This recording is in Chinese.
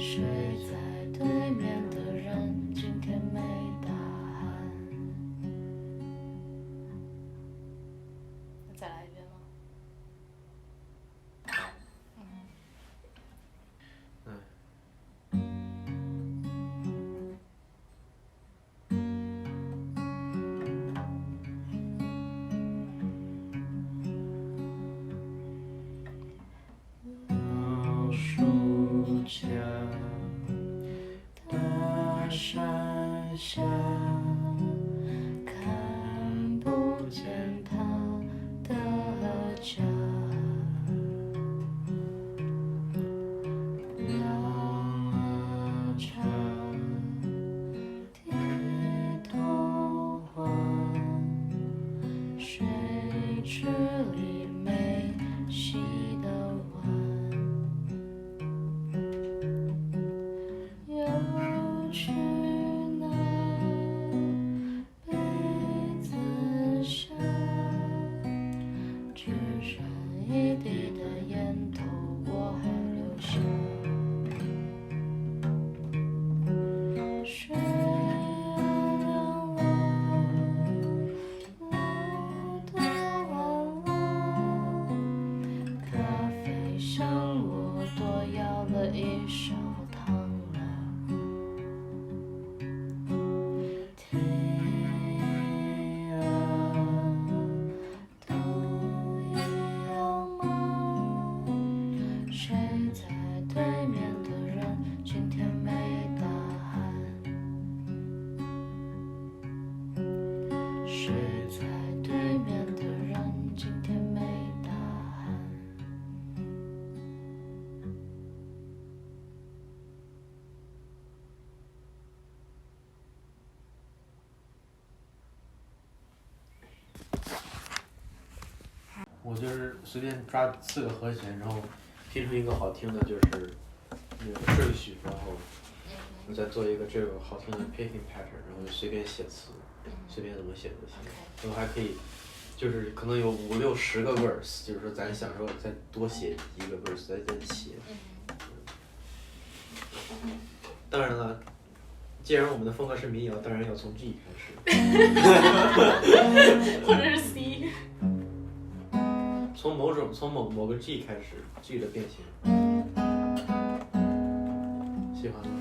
睡在对面的人今天没打鼾。再来一遍吗？老树家大山下，看不见他的家。凉了茶，低头还水池里没洗的碗。又去拿杯子下，只剩一地的烟头我还留下。水凉了，路都晚了，咖啡香我多要了一勺糖了。天啊，都一样吗？睡在对面的人今天没打鼾。睡在对面的人今天没打鼾。我就是随便抓4个和弦，然后拼出一个好听的，就是那个顺序，然后我再做一个这个好听的 picking pattern， 然后就随便写词，随便怎么写都行。然后还可以，就是可能有5、6、10个 verse， 就是说咱想说再多写一个 verse， 再写。当然了，既然我们的风格是民谣，当然要从 G 开始。或者是 C。从某个 G 开始 ，G 的变形，喜欢吗？